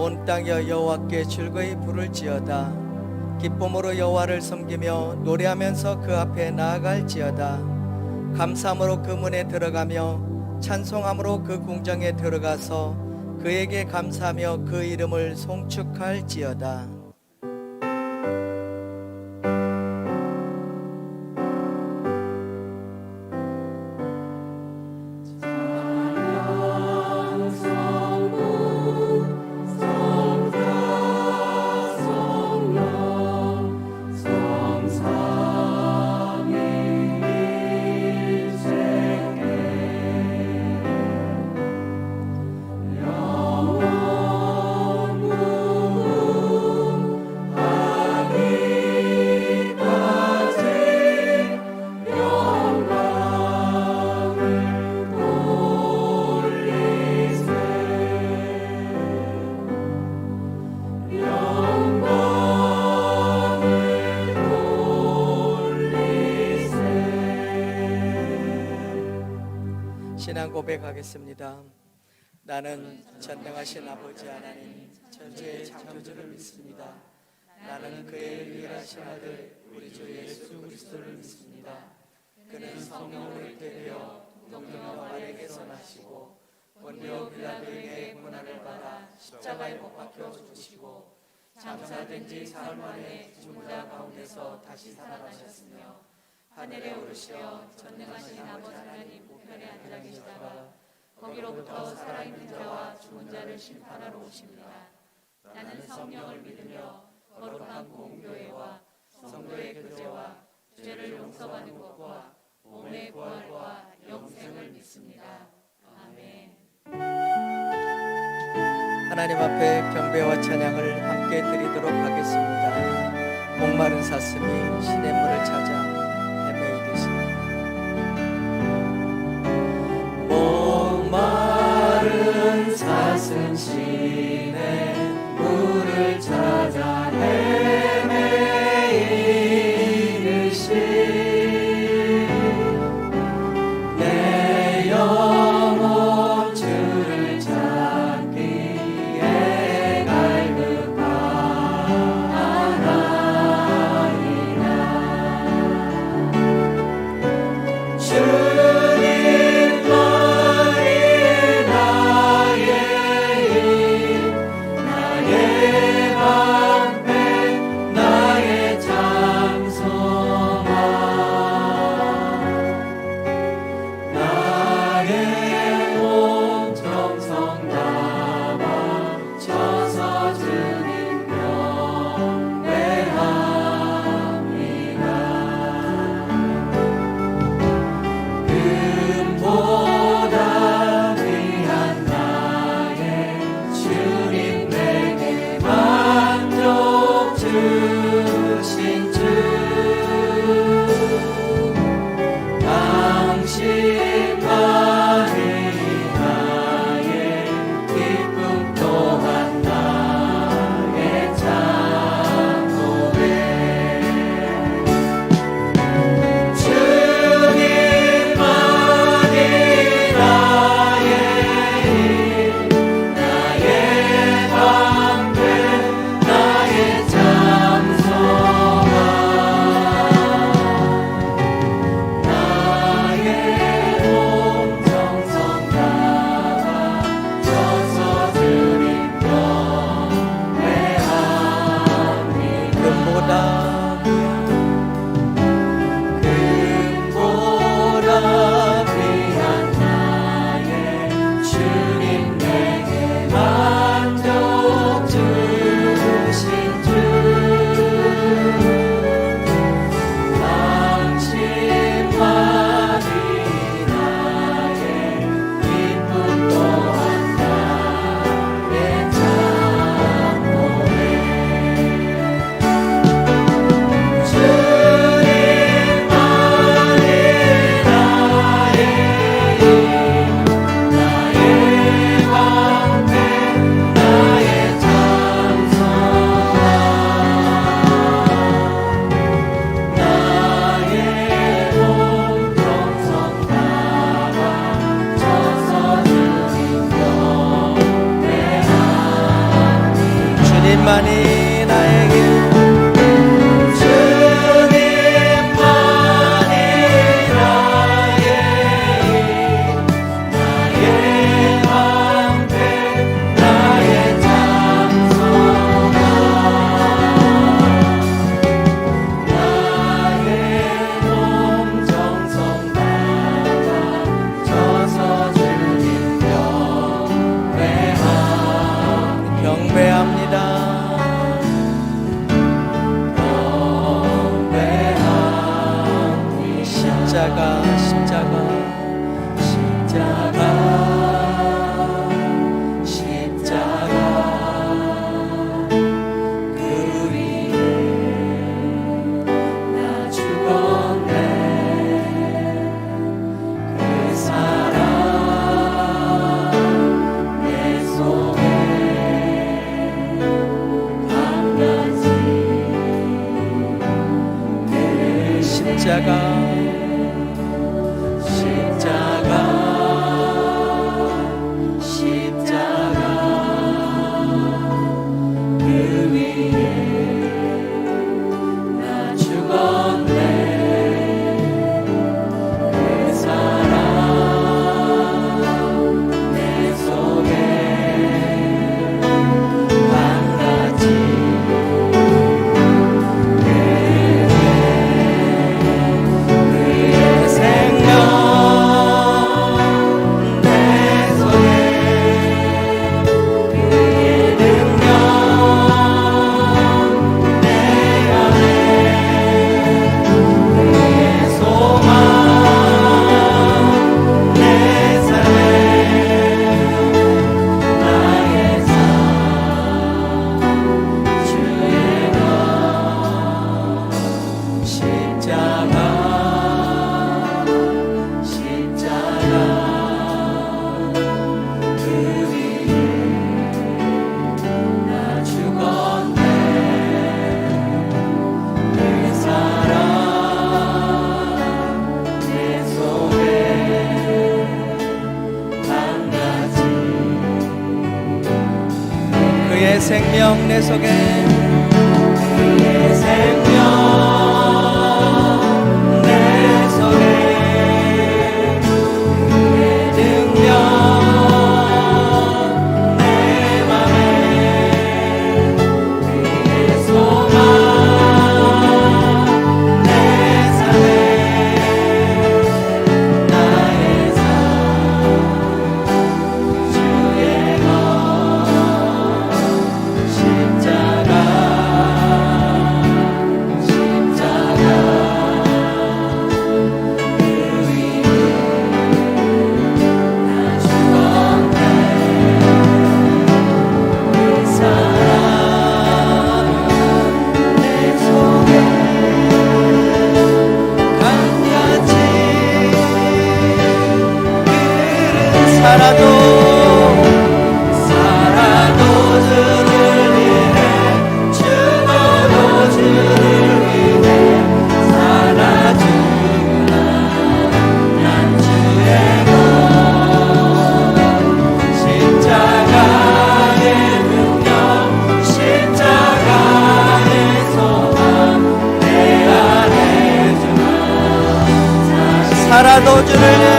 온 땅이여 여호와께 즐거이 부를지어다. 기쁨으로 여호와를 섬기며 노래하면서 그 앞에 나아갈지어다. 감사함으로 그 문에 들어가며 찬송함으로 그 궁정에 들어가서 그에게 감사하며 그 이름을 송축할지어다. 신앙 고백하겠습니다. 나는 전능하신 아버지 하나님 천지의 창조주를 믿습니다. 나는 그의 유일하신 아들 우리 주 예수 그리스도를 믿습니다. 그는 성령으로 잉태되어 동정녀 마리아에게서 나시고 본디오 빌라도에게 고난을 받아 십자가에 못 박혀 죽으시고 장사된 지 사흘 만에 죽은 자 가운데서 다시 살아나셨으며 하늘에 오르시어 전능하신 아버지 하나님 우편에 앉아 계시다가 거기로부터 살아있는 자와 죽은 자를 심판하러 오십니다. 나는 성령을 믿으며 거룩한 공교회와 성도의 교제와 죄를 용서받는 것과 몸의 부활과 영생을 믿습니다. 아멘. 하나님 앞에 경배와 찬양을 함께 드리도록 하겠습니다. 목마른 사슴이 시냇물을 찾아 목마른 사슴 시냇 물을 찾아 헤매이듯이 내 영혼 주를 찾기에 갈급하나이다. 주님만이 나의 길 생명 내 속에 그의 생명 내 속에 그의 능력 내 맘에 그의 소망 내 삶에 나의 삶 주의 살아도 주를 위해 죽어도 주를 위해 살아주나 난 주의 것 십자가의 능력 십자가의 소망 내 안에 주나 살아도 주를 위해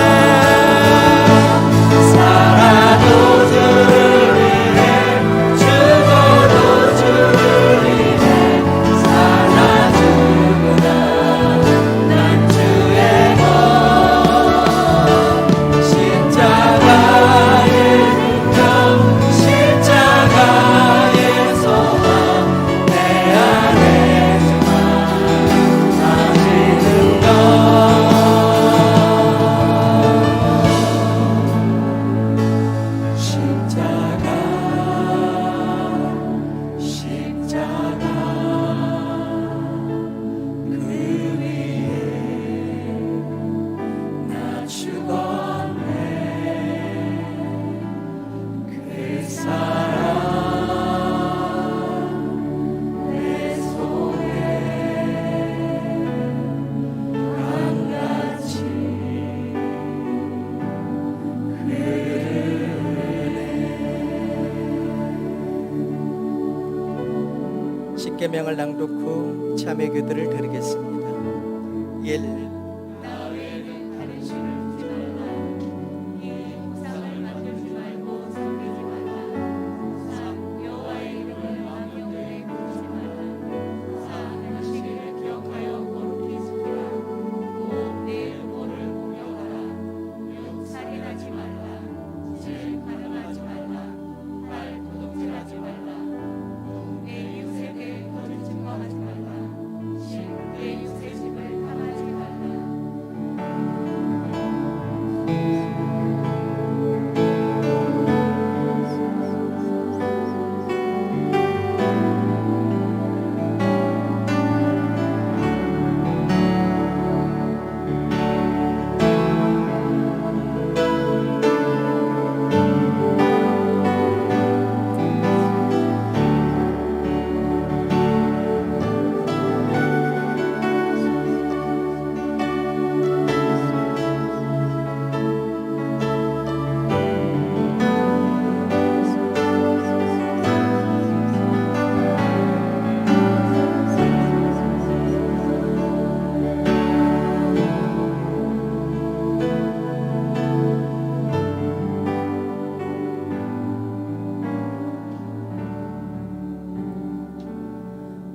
십계명을 낭독 후 참회 기도를 드리겠습니다. 1.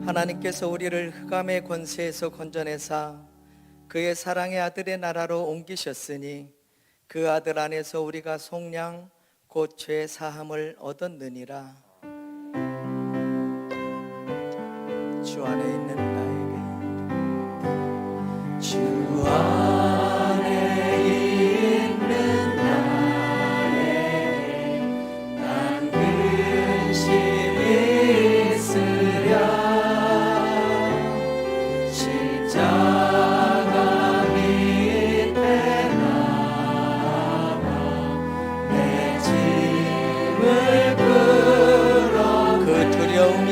하나님께서 우리를 흑암의 권세에서 건져내사 그의 사랑의 아들의 나라로 옮기셨으니 그 아들 안에서 우리가 속량 곧 죄 사함을 얻었느니라. 주 안에 있는 나에게 주 안에 있는 나에게 난 근심이 있으랴. 십자가 밑에 나와 내 짐을 끌어 그 두려움이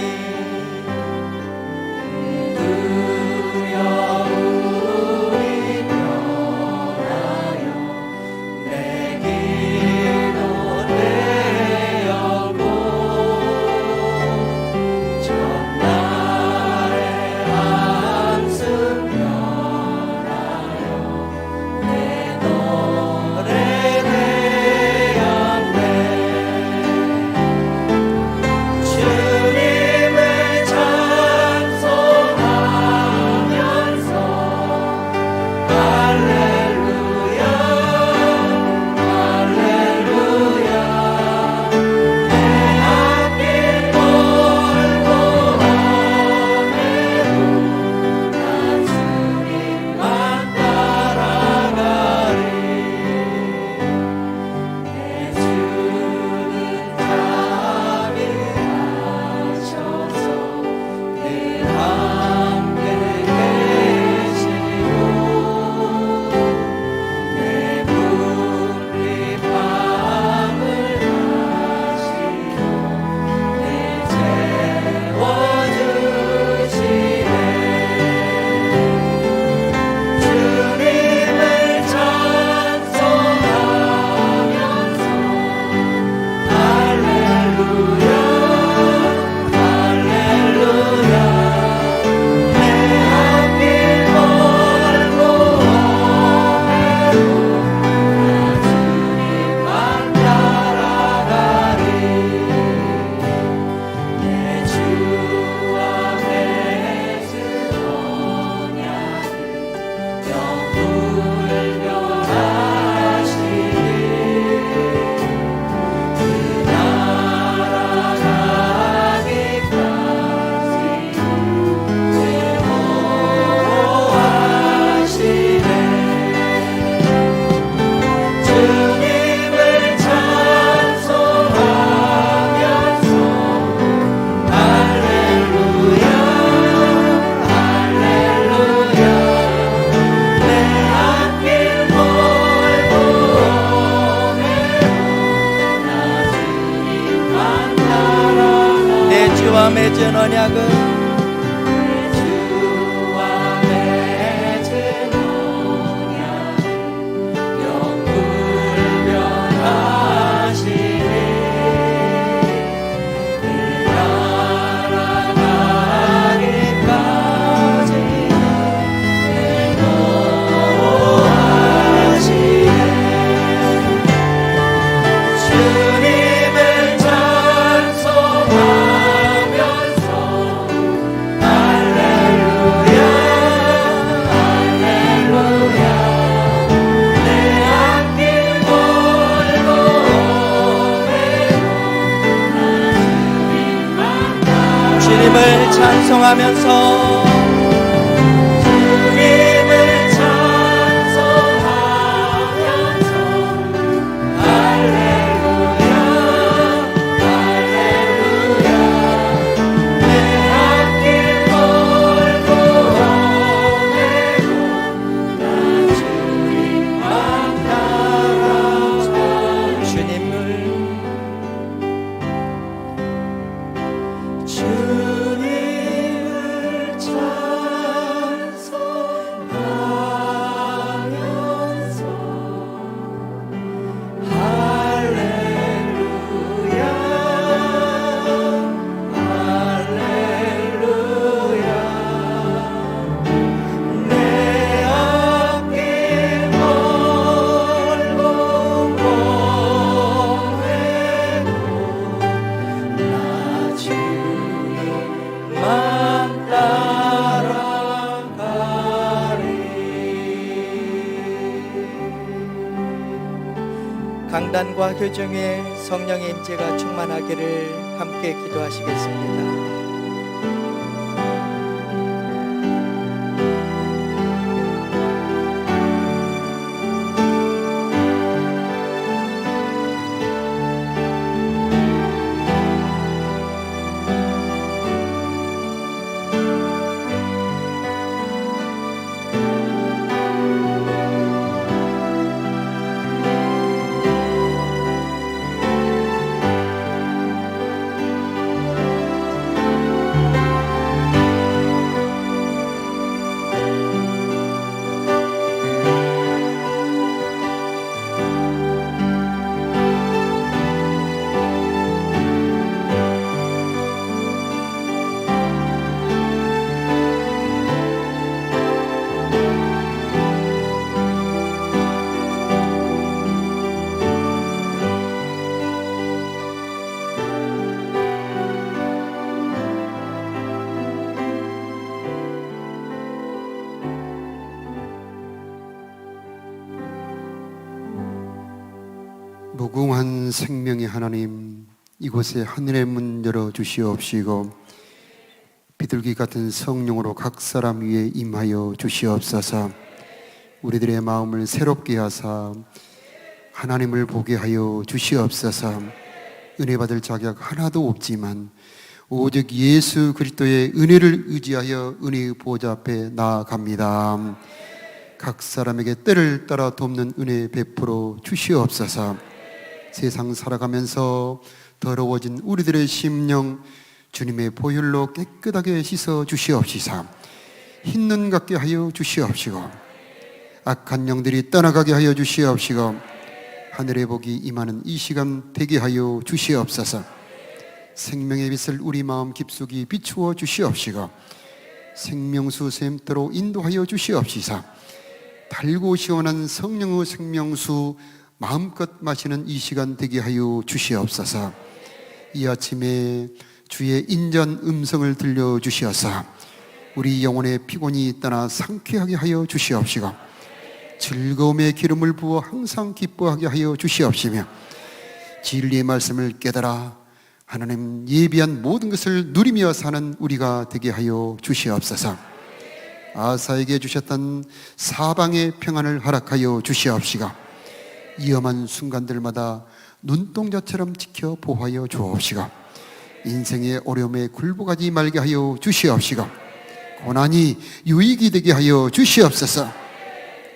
주와 맺은 언약은 찬송하면서 주님을 찬송하면서 할렐루야 할렐루야 내 앞길 걸고 오매고 나 주님만 따라서 주님을 찬송하면서 할렐루야 할렐루야 내 앞길 멀고 오매고 나 주님만 따라가리. 강단과 교정에 성령의 임재가 충만하기를 함께 기도하시겠습니다. 무궁한 생명의 하나님, 이곳에 하늘의 문 열어주시옵시고 비둘기 같은 성령으로 각 사람 위에 임하여 주시옵소서. 우리들의 마음을 새롭게 하사 하나님을 보게 하여 주시옵소서. 은혜 받을 자격 하나도 없지만 오직 예수 그리스도의 은혜를 의지하여 은혜의 보좌 앞에 나아갑니다. 각 사람에게 때를 따라 돕는 은혜 베풀어 주시옵소서. 세상 살아가면서 더러워진 우리들의 심령 주님의 보혈로 깨끗하게 씻어 주시옵시사. 흰눈 같게 하여 주시옵시고 악한 영들이 떠나가게 하여 주시옵시고 하늘의 복이 임하는 이 시간 되게 하여 주시옵소서. 생명의 빛을 우리 마음 깊숙이 비추어 주시옵시고 생명수 샘터로 인도하여 주시옵시사. 달고 시원한 성령의 생명수 마음껏 마시는 이 시간 되게 하여 주시옵소서. 이 아침에 주의 인전 음성을 들려주시어서 우리 영혼의 피곤이 떠나 상쾌하게 하여 주시옵시고 즐거움의 기름을 부어 항상 기뻐하게 하여 주시옵시며 진리의 말씀을 깨달아 하나님 예비한 모든 것을 누리며 사는 우리가 되게 하여 주시옵소서. 아사에게 주셨던 사방의 평안을 허락하여 주시옵시고 위험한 순간들마다 눈동자처럼 지켜 보호하여 주옵시고 인생의 어려움에 굴복하지 말게 하여 주시옵시고 고난이 유익이 되게 하여 주시옵소서.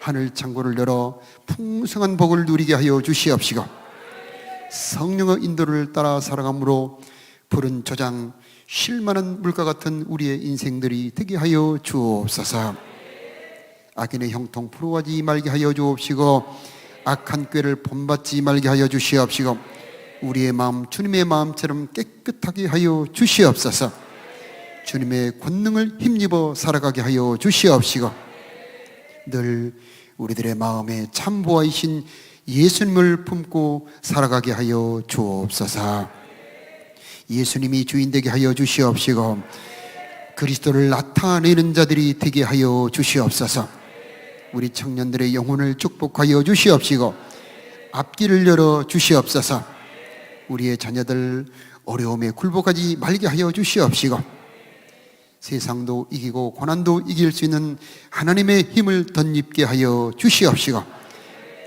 하늘 창고를 열어 풍성한 복을 누리게 하여 주시옵시고 성령의 인도를 따라 살아감으로 푸른 초장 쉴만한 물과 같은 우리의 인생들이 되게 하여 주옵소서. 악인의 형통 풀어하지 말게 하여 주옵시고 악한 꾀를 본받지 말게 하여 주시옵시고 우리의 마음 주님의 마음처럼 깨끗하게 하여 주시옵소서. 주님의 권능을 힘입어 살아가게 하여 주시옵시고 늘 우리들의 마음에 참보아이신 예수님을 품고 살아가게 하여 주옵소서. 예수님이 주인 되게 하여 주시옵시고 그리스도를 나타내는 자들이 되게 하여 주시옵소서. 우리 청년들의 영혼을 축복하여 주시옵시고 앞길을 열어 주시옵소서. 우리의 자녀들 어려움에 굴복하지 말게 하여 주시옵시고 세상도 이기고 고난도 이길 수 있는 하나님의 힘을 덧입게 하여 주시옵시고,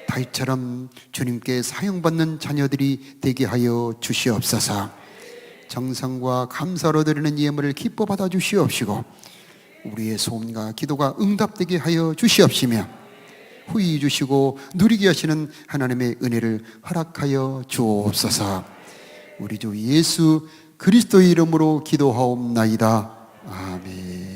다윗처럼 주님께 사용받는 자녀들이 되게 하여 주시옵소서. 정성과 감사로 드리는 예물을 기뻐 받아 주시옵시고, 우리의 소원과 기도가 응답되게 하여 주시옵시며, 후히 주시고 누리게 하시는 하나님의 은혜를 허락하여 주옵소서. 우리 주 예수 그리스도의 이름으로 기도하옵나이다. 아멘.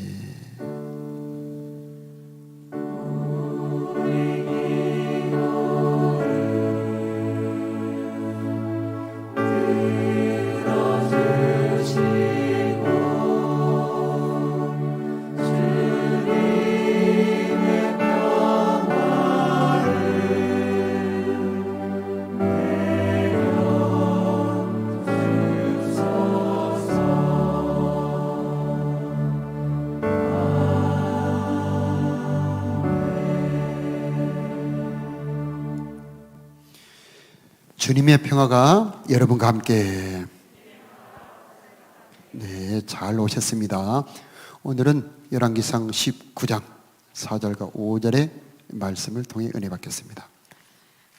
주님의 평화가 여러분과 함께. 네, 잘 오셨습니다. 오늘은 열왕기상 19장 4절과 5절의 말씀을 통해 은혜 받겠습니다.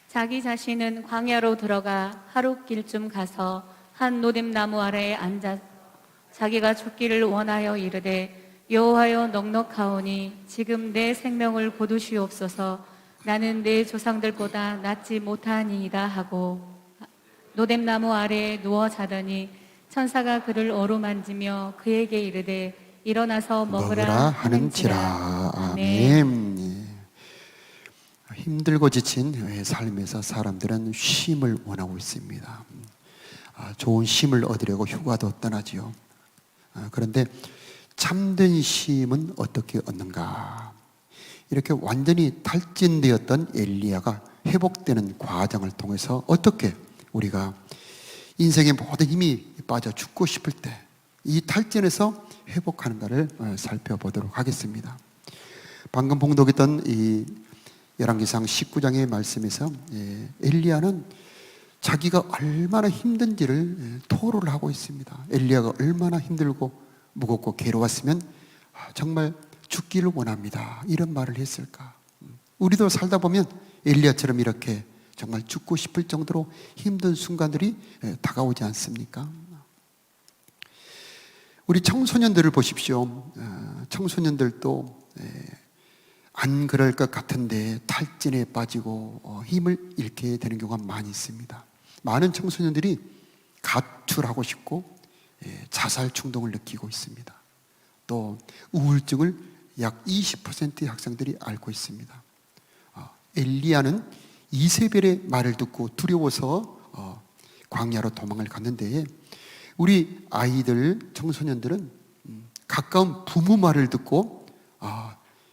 자기 자신은 광야로 들어가 하룻길쯤 가서 한 노뎀나무 아래에 앉아 자기가 죽기를 원하여 이르되, 여호와여, 넉넉하오니 지금 내 생명을 거두시옵소서. 나는 내 조상들보다 낫지 못하니이다 하고 노뎀나무 아래에 누워 자더니 천사가 그를 어루만지며 그에게 이르되, 일어나서 먹으라 하는지라. 아멘. 힘들고 지친 삶에서 사람들은 쉼을 원하고 있습니다. 좋은 쉼을 얻으려고 휴가도 떠나지요. 그런데 참된 쉼은 어떻게 얻는가? 이렇게 완전히 탈진되었던 엘리야가 회복되는 과정을 통해서 어떻게 우리가 인생의 모든 힘이 빠져 죽고 싶을 때 이 탈진에서 회복하는가를 살펴보도록 하겠습니다. 방금 봉독했던 이 열왕기상 19장의 말씀에서 엘리야는 자기가 얼마나 힘든지를 토로를 하고 있습니다. 엘리야가 얼마나 힘들고 무겁고 괴로웠으면 정말 죽기를 원합니다, 이런 말을 했을까? 우리도 살다 보면 엘리야처럼 이렇게 정말 죽고 싶을 정도로 힘든 순간들이 다가오지 않습니까? 우리 청소년들을 보십시오. 청소년들도 안 그럴 것 같은데 탈진에 빠지고 힘을 잃게 되는 경우가 많이 있습니다. 많은 청소년들이 가출하고 싶고 자살 충동을 느끼고 있습니다. 또 우울증을 약 20%의 학생들이 앓고 있습니다. 엘리야는 이세벨의 말을 듣고 두려워서 광야로 도망을 갔는데, 우리 아이들, 청소년들은 가까운 부모 말을 듣고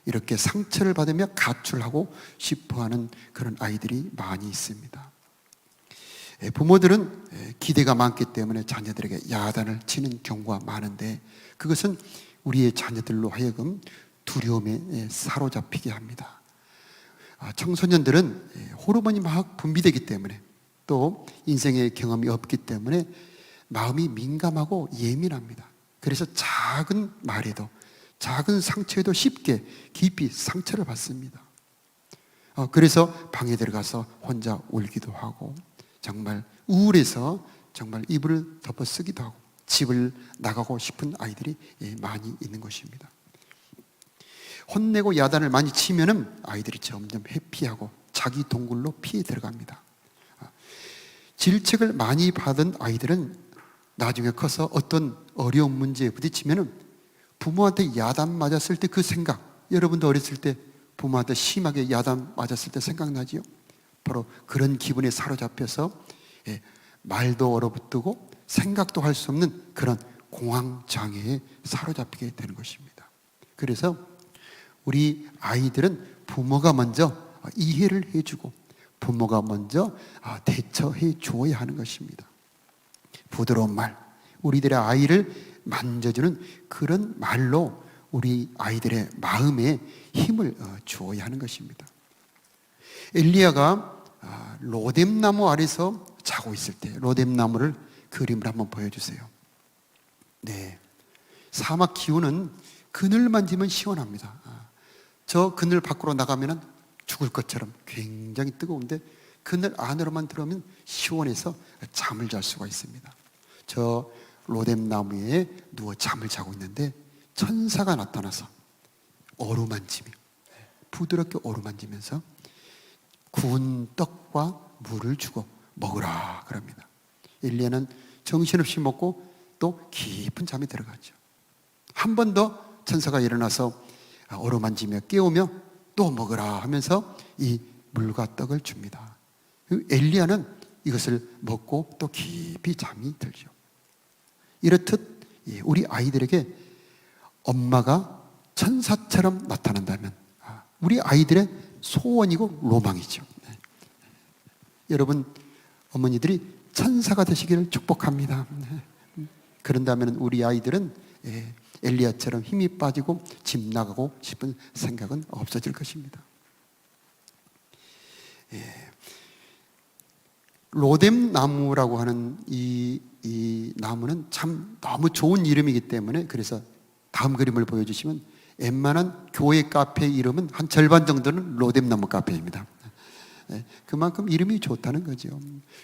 이렇게 상처를 받으며 가출하고 싶어하는 그런 아이들이 많이 있습니다. 부모들은 기대가 많기 때문에 자녀들에게 야단을 치는 경우가 많은데, 그것은 우리의 자녀들로 하여금 두려움에 사로잡히게 합니다. 청소년들은 호르몬이 막 분비되기 때문에, 또 인생의 경험이 없기 때문에 마음이 민감하고 예민합니다. 그래서 작은 말에도, 작은 상처에도 쉽게 깊이 상처를 받습니다. 그래서 방에 들어가서 혼자 울기도 하고, 정말 우울해서 정말 이불을 덮어 쓰기도 하고, 집을 나가고 싶은 아이들이 많이 있는 것입니다. 혼내고 야단을 많이 치면은 아이들이 점점 회피하고 자기 동굴로 피해 들어갑니다. 질책을 많이 받은 아이들은 나중에 커서 어떤 어려운 문제에 부딪히면은 부모한테 야단 맞았을 때 그 생각, 여러분도 어렸을 때 부모한테 심하게 야단 맞았을 때 생각나지요? 바로 그런 기분에 사로잡혀서 말도 얼어붙고 생각도 할 수 없는 그런 공황장애에 사로잡히게 되는 것입니다. 그래서 우리 아이들은 부모가 먼저 이해를 해주고 부모가 먼저 대처해 주어야 하는 것입니다. 부드러운 말, 우리들의 아이를 만져주는 그런 말로 우리 아이들의 마음에 힘을 주어야 하는 것입니다. 엘리야가 로뎀나무 아래서 자고 있을 때, 로뎀나무를 그림을 한번 보여주세요. 네, 사막 기온은 그늘 만지면 시원합니다. 저 그늘 밖으로 나가면 죽을 것처럼 굉장히 뜨거운데 그늘 안으로만 들어오면 시원해서 잠을 잘 수가 있습니다. 저 로뎀 나무에 누워 잠을 자고 있는데 천사가 나타나서 어루만지며, 부드럽게 어루만지면서 구운 떡과 물을 주고 먹으라 그럽니다. 엘리야는 정신없이 먹고 또 깊은 잠이 들어가죠. 한 번 더 천사가 일어나서 어루만지며 깨우며 또 먹으라 하면서 이 물과 떡을 줍니다. 엘리야는 이것을 먹고 또 깊이 잠이 들죠. 이렇듯 우리 아이들에게 엄마가 천사처럼 나타난다면 우리 아이들의 소원이고 로망이죠. 여러분 어머니들이 천사가 되시기를 축복합니다. 그런다면 우리 아이들은 엘리야처럼 힘이 빠지고 집 나가고 싶은 생각은 없어질 것입니다. 로뎀 나무라고 하는 이 나무는 참 너무 좋은 이름이기 때문에, 그래서 다음 그림을 보여주시면 웬만한 교회 카페 이름은 한 절반 정도는 로뎀 나무 카페입니다. 그만큼 이름이 좋다는 거죠.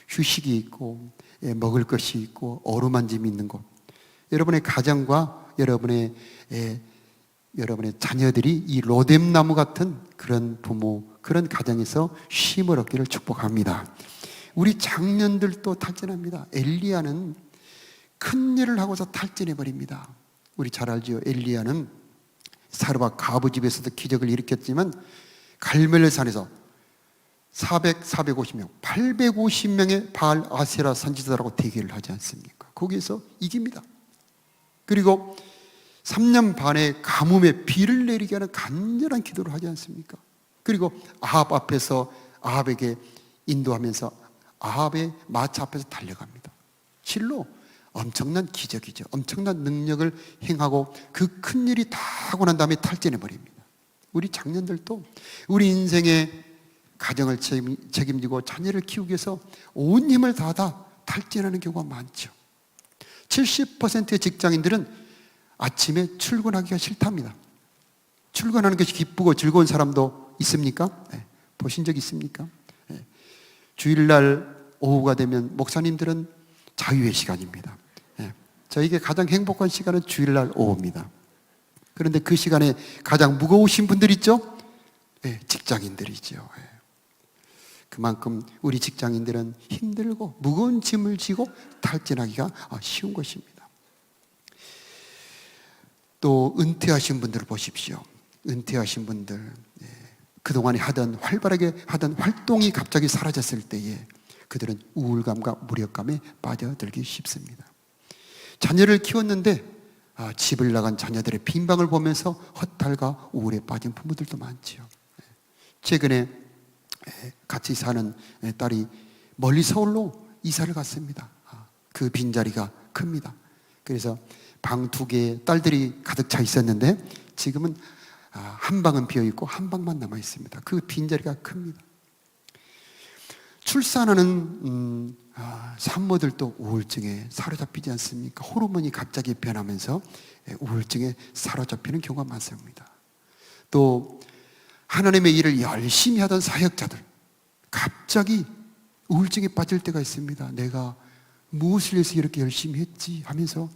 휴식이 있고 먹을 것이 있고 어루만짐이 있는 곳. 여러분의 가정과 여러분의 자녀들이 이 로뎀 나무 같은 그런 부모, 그런 가정에서 쉼을 얻기를 축복합니다. 우리 장년들도 탈진합니다. 엘리야는 큰 일을 하고서 탈진해 버립니다. 우리 잘 알죠. 엘리야는 사르밧 가부 집에서도 기적을 일으켰지만 갈멜산에서 450명, 850명의 바알 아세라 선지자들하고 대결을 하지 않습니까? 거기에서 이깁니다. 그리고 3년 반의 가뭄에 비를 내리게 하는 간절한 기도를 하지 않습니까? 그리고 아합 앞에서 아합에게 인도하면서 아합의 마차 앞에서 달려갑니다. 실로 엄청난 기적이죠. 엄청난 능력을 행하고 그 큰 일이 다 하고 난 다음에 탈진해 버립니다. 우리 장년들도 우리 인생의 가정을 책임지고 자녀를 키우기 위해서 온 힘을 다하다 탈진하는 경우가 많죠. 70%의 직장인들은 아침에 출근하기가 싫답니다. 출근하는 것이 기쁘고 즐거운 사람도 있습니까? 네. 보신 적 있습니까? 네. 주일날 오후가 되면 목사님들은 자유의 시간입니다. 네. 저에게 가장 행복한 시간은 주일날 오후입니다. 그런데 그 시간에 가장 무거우신 분들 있죠? 네. 직장인들이죠. 네. 그만큼 우리 직장인들은 힘들고 무거운 짐을 지고 탈진하기가 쉬운 것입니다. 또 은퇴하신 분들을 보십시오. 은퇴하신 분들, 그동안에 활발하게 하던 활동이 갑자기 사라졌을 때에 그들은 우울감과 무력감에 빠져들기 쉽습니다. 자녀를 키웠는데 집을 나간 자녀들의 빈방을 보면서 허탈과 우울에 빠진 부모들도 많죠. 최근에 같이 사는 딸이 멀리 서울로 이사를 갔습니다. 그 빈자리가 큽니다. 그래서 방 2개에 딸들이 가득 차 있었는데 지금은 한 방은 비어 있고 한 방만 남아 있습니다. 그 빈자리가 큽니다. 출산하는 산모들도 우울증에 사로잡히지 않습니까? 호르몬이 갑자기 변하면서 우울증에 사로잡히는 경우가 많습니다. 또 하나님의 일을 열심히 하던 사역자들, 갑자기 우울증에 빠질 때가 있습니다. 내가 무엇을 위해서 이렇게 열심히 했지 하면서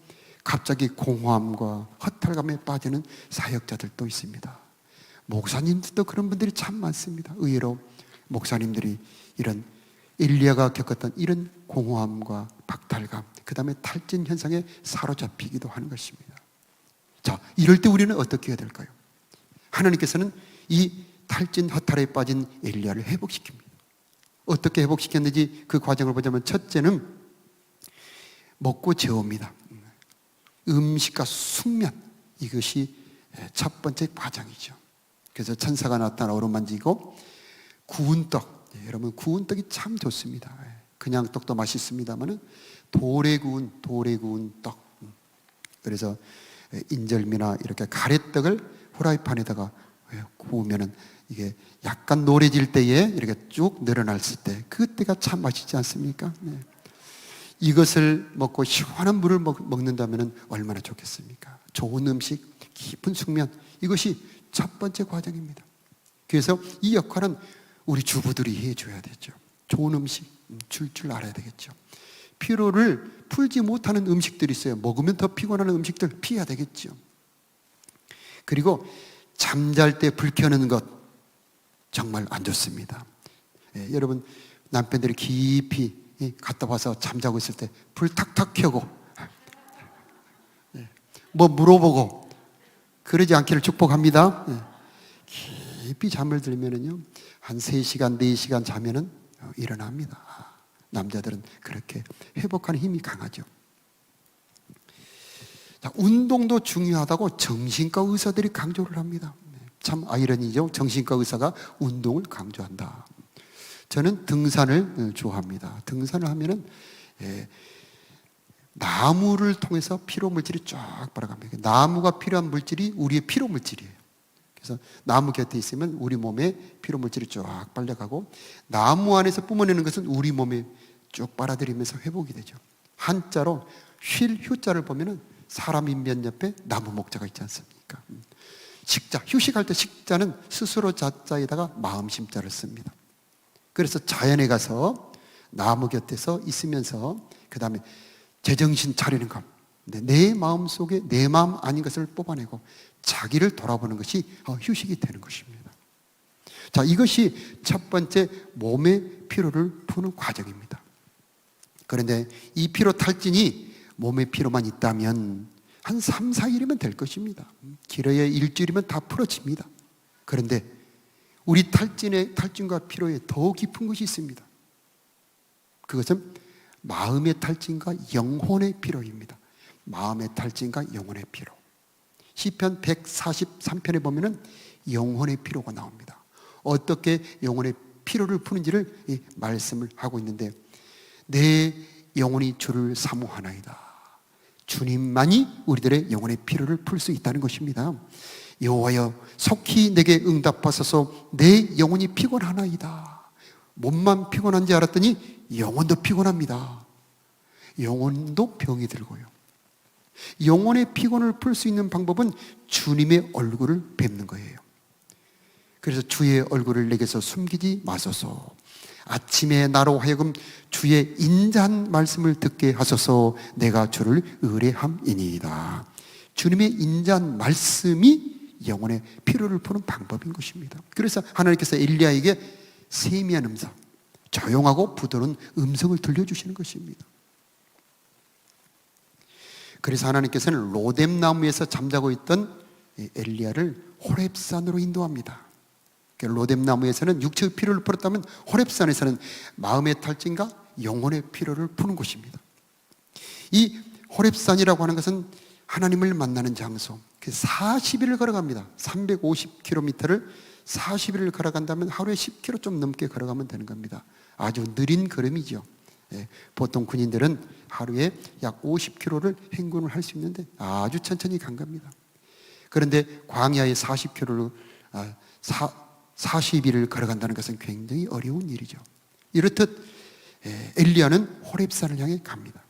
갑자기 공허함과 허탈감에 빠지는 사역자들도 있습니다. 목사님들도 그런 분들이 참 많습니다. 의외로 목사님들이 이런 엘리야가 겪었던 이런 공허함과 박탈감, 그 다음에 탈진 현상에 사로잡히기도 하는 것입니다. 자, 이럴 때 우리는 어떻게 해야 될까요? 하나님께서는 이 탈진 허탈에 빠진 엘리야를 회복시킵니다. 어떻게 회복시켰는지 그 과정을 보자면, 첫째는 먹고 재웁니다. 음식과 숙면, 이것이 첫 번째 과정이죠. 그래서 천사가 나타나 어루만지고 구운 떡, 여러분 구운 떡이 참 좋습니다. 그냥 떡도 맛있습니다만 돌에 구운 떡, 그래서 인절미나 이렇게 가래떡을 후라이팬에다가 구우면은 이게 약간 노래질 때에 이렇게 쭉 늘어났을 때, 그때가 참 맛있지 않습니까? 네. 이것을 먹고 시원한 물을 먹는다면 얼마나 좋겠습니까? 좋은 음식, 깊은 숙면, 이것이 첫 번째 과정입니다. 그래서 이 역할은 우리 주부들이 해줘야 되죠. 좋은 음식 줄 알아야 되겠죠. 피로를 풀지 못하는 음식들이 있어요. 먹으면 더 피곤하는 음식들 피해야 되겠죠. 그리고 잠잘 때 불 켜는 것 정말 안 좋습니다. 여러분 남편들이 깊이 갔다 와서 잠자고 있을 때 불 탁탁 켜고 뭐 물어보고 그러지 않기를 축복합니다. 깊이 잠을 들면은요 한 3시간, 4시간 자면은 일어납니다. 남자들은 그렇게 회복하는 힘이 강하죠. 자, 운동도 중요하다고 정신과 의사들이 강조를 합니다. 참 아이러니죠. 정신과 의사가 운동을 강조한다. 저는 등산을 좋아합니다. 등산을 하면은 나무를 통해서 피로 물질이 쫙 빨아갑니다. 나무가 필요한 물질이 우리의 피로 물질이에요. 그래서 나무 곁에 있으면 우리 몸에 피로 물질이 쫙 빨려가고 나무 안에서 뿜어내는 것은 우리 몸에 쭉 빨아들이면서 회복이 되죠. 한자로 쉴 휴자를 보면은 사람 인변 옆에 나무 목자가 있지 않습니까? 식자, 휴식할 때 식자는 스스로 자자에다가 마음 심자를 씁니다. 그래서 자연에 가서 나무 곁에서 있으면서 그 다음에 제정신 차리는 것, 내 마음 속에 내 마음 아닌 것을 뽑아내고 자기를 돌아보는 것이 휴식이 되는 것입니다. 자, 이것이 첫 번째 몸의 피로를 푸는 과정입니다. 그런데 이 피로 탈진이 몸의 피로만 있다면 한 3, 4일이면 될 것입니다. 길어야 일주일이면 다 풀어집니다. 그런데 우리 탈진과 피로에 더 깊은 것이 있습니다. 그것은 마음의 탈진과 영혼의 피로입니다. 마음의 탈진과 영혼의 피로. 시편 143편에 보면은 영혼의 피로가 나옵니다. 어떻게 영혼의 피로를 푸는지를 말씀을 하고 있는데 내 영혼이 주를 사모하나이다. 주님만이 우리들의 영혼의 피로를 풀 수 있다는 것입니다. 여호와여 속히 내게 응답하소서. 내 영혼이 피곤하나이다. 몸만 피곤한지 알았더니 영혼도 피곤합니다. 영혼도 병이 들고요. 영혼의 피곤을 풀 수 있는 방법은 주님의 얼굴을 뵙는 거예요. 그래서 주의 얼굴을 내게서 숨기지 마소서. 아침에 나로 하여금 주의 인자한 말씀을 듣게 하소서. 내가 주를 의뢰함이니이다. 주님의 인자한 말씀이 영혼의 피로를 푸는 방법인 것입니다. 그래서 하나님께서 엘리야에게 세미한 음성, 조용하고 부드러운 음성을 들려주시는 것입니다. 그래서 하나님께서는 로뎀나무에서 잠자고 있던 엘리야를 호렙산으로 인도합니다. 로뎀나무에서는 육체의 피로를 풀었다면 호렙산에서는 마음의 탈진과 영혼의 피로를 푸는 곳입니다. 이 호렙산이라고 하는 것은 하나님을 만나는 장소. 40일을 걸어갑니다. 350km를 40일을 걸어간다면 하루에 10km 좀 넘게 걸어가면 되는 겁니다. 아주 느린 걸음이죠. 보통 군인들은 하루에 약 50km를 행군을 할 수 있는데 아주 천천히 간 겁니다. 그런데 광야에 40km를 40일을 걸어간다는 것은 굉장히 어려운 일이죠. 이렇듯 엘리야는 호렙산을 향해 갑니다.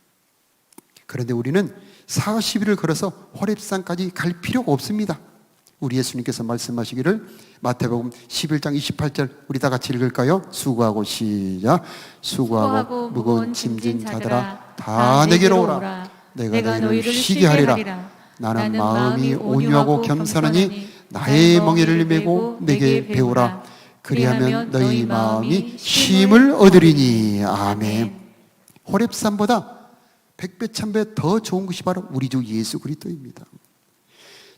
그런데 우리는 40일을 걸어서 호렙산까지 갈 필요가 없습니다. 우리 예수님께서 말씀하시기를 마태복음 11장 28절 우리 다 같이 읽을까요? 수고하고 시작. 수고하고 무거운 짐진 자들아 다 내게로 오라. 내가 너희를 쉬게 하리라. 나는 마음이 온유하고 겸손하니 나의 멍에를 메고 내게 배우라. 그리하면 너희 마음이 쉼을 얻으리니. 아멘. 호렙산보다 100배, 1000배 더 좋은 것이 바로 우리 주 예수 그리스도입니다.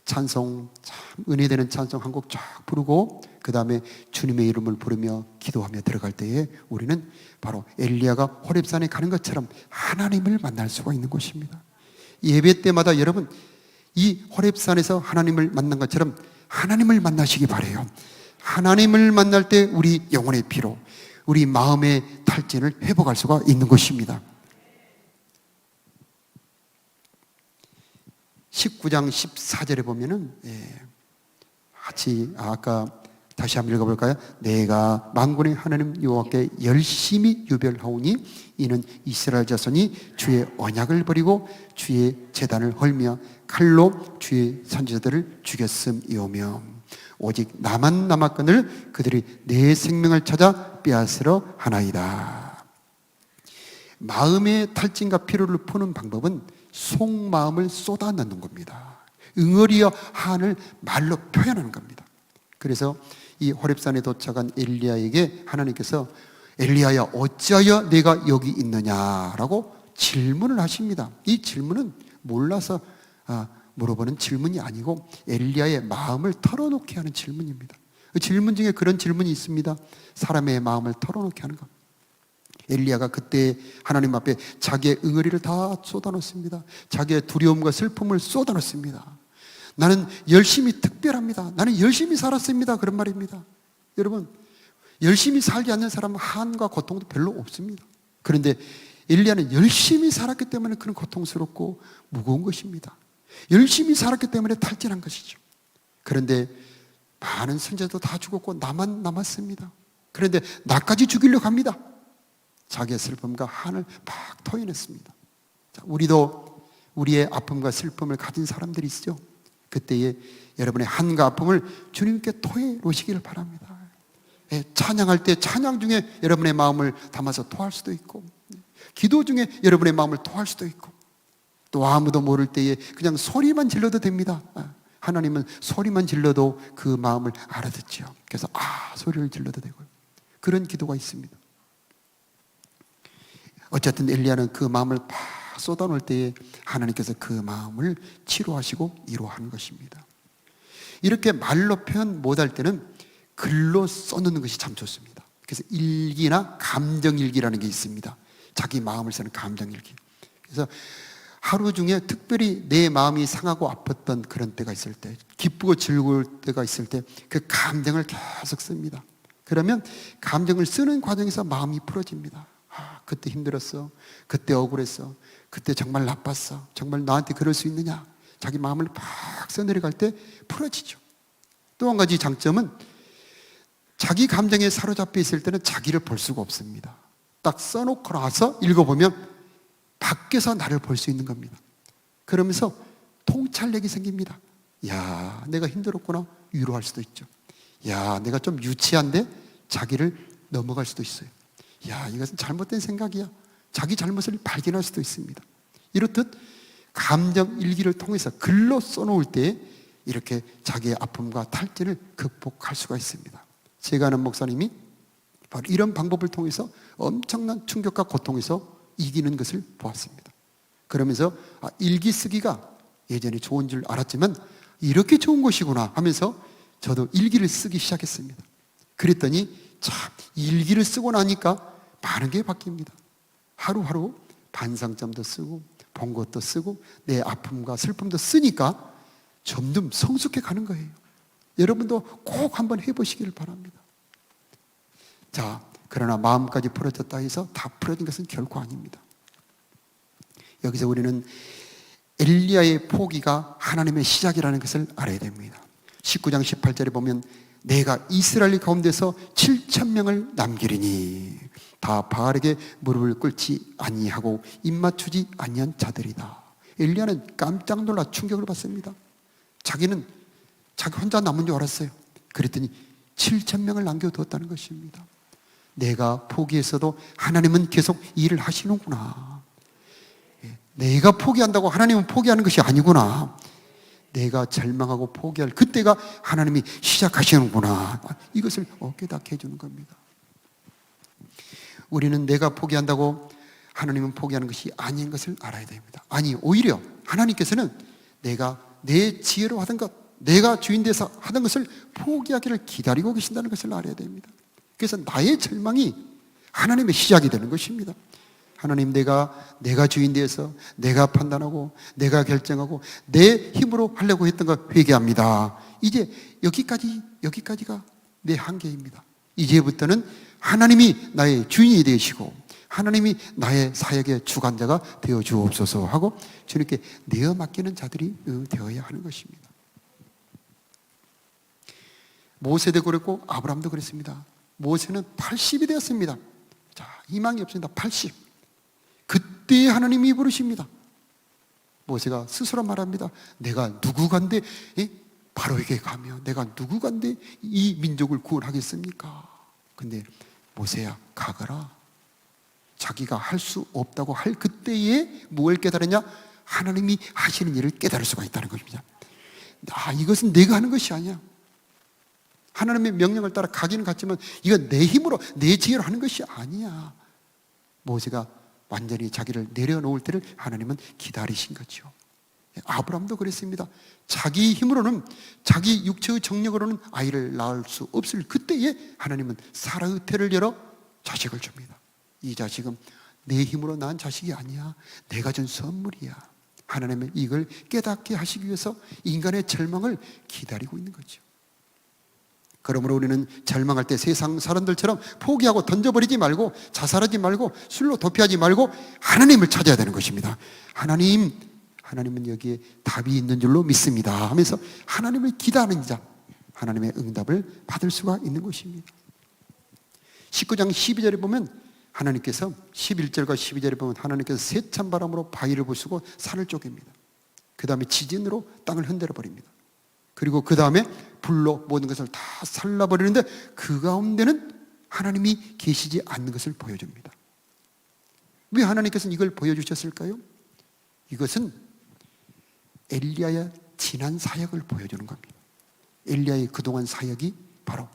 찬송, 참 은혜되는 찬송 한 곡 쫙 부르고 그 다음에 주님의 이름을 부르며 기도하며 들어갈 때에 우리는 바로 엘리야가 호렙산에 가는 것처럼 하나님을 만날 수가 있는 것입니다. 예배 때마다 여러분 이 호렙산에서 하나님을 만난 것처럼 하나님을 만나시기 바라요. 하나님을 만날 때 우리 영혼의 피로, 우리 마음의 탈진을 회복할 수가 있는 것입니다. 19장 14절에 보면은 같이 아까 다시 한번 읽어볼까요? 내가 만군의 하나님 여호와께 열심히 유별하오니 이는 이스라엘 자손이 주의 언약을 버리고 주의 제단을 헐며 칼로 주의 선지자들을 죽였음이오며 오직 나만 남았거늘 그들이 내 생명을 찾아 빼앗으러 하나이다. 마음의 탈진과 피로를 푸는 방법은 속마음을 쏟아넣는 겁니다. 응어리여 한을 말로 표현하는 겁니다. 그래서 이 호렙산에 도착한 엘리야에게 하나님께서 엘리야야 어찌하여 내가 여기 있느냐라고 질문을 하십니다. 이 질문은 몰라서 물어보는 질문이 아니고 엘리야의 마음을 털어놓게 하는 질문입니다. 그 질문 중에 그런 질문이 있습니다. 사람의 마음을 털어놓게 하는 것. 엘리야가 그때 하나님 앞에 자기의 응어리를 다 쏟아놓습니다. 자기의 두려움과 슬픔을 쏟아놓습니다. 나는 열심히 특별합니다. 나는 열심히 살았습니다. 그런 말입니다. 여러분, 열심히 살지 않는 사람은 한과 고통도 별로 없습니다. 그런데 엘리야는 열심히 살았기 때문에 그런 고통스럽고 무거운 것입니다. 열심히 살았기 때문에 탈진한 것이죠. 그런데 많은 선지자도 다 죽었고 나만 남았습니다. 그런데 나까지 죽이려고 합니다. 자기의 슬픔과 한을 막 토해냈습니다. 자, 우리도 우리의 아픔과 슬픔을 가진 사람들이 있죠. 그때에 여러분의 한과 아픔을 주님께 토해 놓으시기를 바랍니다. 찬양할 때 찬양 중에 여러분의 마음을 담아서 토할 수도 있고, 기도 중에 여러분의 마음을 토할 수도 있고, 또 아무도 모를 때에 그냥 소리만 질러도 됩니다. 하나님은 소리만 질러도 그 마음을 알아듣죠. 그래서 소리를 질러도 되고요. 그런 기도가 있습니다. 어쨌든 엘리야는 그 마음을 팍 쏟아놓을 때에 하나님께서 그 마음을 치료하시고 위로하는 것입니다. 이렇게 말로 표현 못할 때는 글로 써놓는 것이 참 좋습니다. 그래서 일기나 감정일기라는 게 있습니다. 자기 마음을 쓰는 감정일기. 그래서 하루 중에 특별히 내 마음이 상하고 아팠던 그런 때가 있을 때, 기쁘고 즐거울 때가 있을 때 그 감정을 계속 씁니다. 그러면 감정을 쓰는 과정에서 마음이 풀어집니다. 그때 힘들었어. 그때 억울했어. 그때 정말 나빴어. 정말 나한테 그럴 수 있느냐. 자기 마음을 팍 써내려갈 때 풀어지죠. 또 한 가지 장점은 자기 감정에 사로잡혀 있을 때는 자기를 볼 수가 없습니다. 딱 써놓고 나서 읽어보면 밖에서 나를 볼 수 있는 겁니다. 그러면서 통찰력이 생깁니다. 야, 내가 힘들었구나. 위로할 수도 있죠. 야, 내가 좀 유치한데 자기를 넘어갈 수도 있어요. 야, 이것은 잘못된 생각이야. 자기 잘못을 발견할 수도 있습니다. 이렇듯 감정 일기를 통해서 글로 써놓을 때 이렇게 자기의 아픔과 탈진을 극복할 수가 있습니다. 제가 아는 목사님이 바로 이런 방법을 통해서 엄청난 충격과 고통에서 이기는 것을 보았습니다. 그러면서 일기 쓰기가 예전에 좋은 줄 알았지만 이렇게 좋은 것이구나 하면서 저도 일기를 쓰기 시작했습니다. 그랬더니 참 일기를 쓰고 나니까 많은 게 바뀝니다. 하루하루 반상점도 쓰고 본 것도 쓰고 내 아픔과 슬픔도 쓰니까 점점 성숙해 가는 거예요. 여러분도 꼭 한번 해보시기를 바랍니다. 자, 그러나 마음까지 풀어졌다 해서 다 풀어진 것은 결코 아닙니다. 여기서 우리는 엘리야의 포기가 하나님의 시작이라는 것을 알아야 됩니다. 19장 18절에 보면 내가 이스라엘 가운데서 7,000명을 남기리니 다 바알에게 무릎을 꿇지 아니하고 입맞추지 아니한 자들이다. 엘리야는 깜짝 놀라 충격을 받습니다. 자기는 자기 혼자 남은 줄 알았어요. 그랬더니 7,000명을 남겨두었다는 것입니다. 내가 포기했어도 하나님은 계속 일을 하시는구나. 내가 포기한다고 하나님은 포기하는 것이 아니구나. 내가 절망하고 포기할 그때가 하나님이 시작하시는구나. 이것을 깨닫게 해주는 겁니다. 우리는 내가 포기한다고 하나님은 포기하는 것이 아닌 것을 알아야 됩니다. 아니, 오히려 하나님께서는 내가 내 지혜로 하던 것, 내가 주인 돼서 하던 것을 포기하기를 기다리고 계신다는 것을 알아야 됩니다. 그래서 나의 절망이 하나님의 시작이 되는 것입니다. 하나님, 내가 주인 되어서 내가 판단하고 내가 결정하고 내 힘으로 하려고 했던 거 회개합니다. 이제 여기까지가 내 한계입니다. 이제부터는 하나님이 나의 주인이 되시고 하나님이 나의 사역의 주관자가 되어 주옵소서 하고 주님께 내어 맡기는 자들이 되어야 하는 것입니다. 모세도 그랬고 아브라함도 그랬습니다. 모세는 80이 되었습니다. 자, 희망이 없습니다. 80. 그때 하나님이 부르십니다. 모세가 스스로 말합니다. 내가 누구간데 바로에게 가며 내가 누구간데 이 민족을 구원하겠습니까? 근데 모세야 가거라. 자기가 할 수 없다고 할 그때에 뭘 깨달았냐? 하나님이 하시는 일을 깨달을 수가 있다는 것입니다. 이것은 내가 하는 것이 아니야. 하나님의 명령을 따라 가기는 갔지만 이건 내 힘으로 내 지혜로 하는 것이 아니야. 모세가 완전히 자기를 내려놓을 때를 하나님은 기다리신 거죠. 아브라함도 그랬습니다. 자기 힘으로는, 자기 육체의 정력으로는 아이를 낳을 수 없을 그때에 하나님은 사라의 태를 열어 자식을 줍니다. 이 자식은 내 힘으로 낳은 자식이 아니야. 내가 준 선물이야. 하나님은 이걸 깨닫게 하시기 위해서 인간의 절망을 기다리고 있는 거죠. 그러므로 우리는 절망할 때 세상 사람들처럼 포기하고 던져버리지 말고 자살하지 말고 술로 도피하지 말고 하나님을 찾아야 되는 것입니다. 하나님은 여기에 답이 있는 줄로 믿습니다 하면서 하나님을 기다리는 자, 하나님의 응답을 받을 수가 있는 것입니다. 19장 12절에 보면 하나님께서 11절과 12절에 보면 하나님께서 세찬 바람으로 바위를 부수고 산을 쪼갭니다. 그 다음에 지진으로 땅을 흔들어 버립니다. 그리고 그 다음에 불로 모든 것을 다 살라버리는데 그 가운데는 하나님이 계시지 않는 것을 보여줍니다. 왜 하나님께서는 이걸 보여주셨을까요? 이것은 엘리야의 지난 사역을 보여주는 겁니다. 엘리야의 그동안 사역이 바로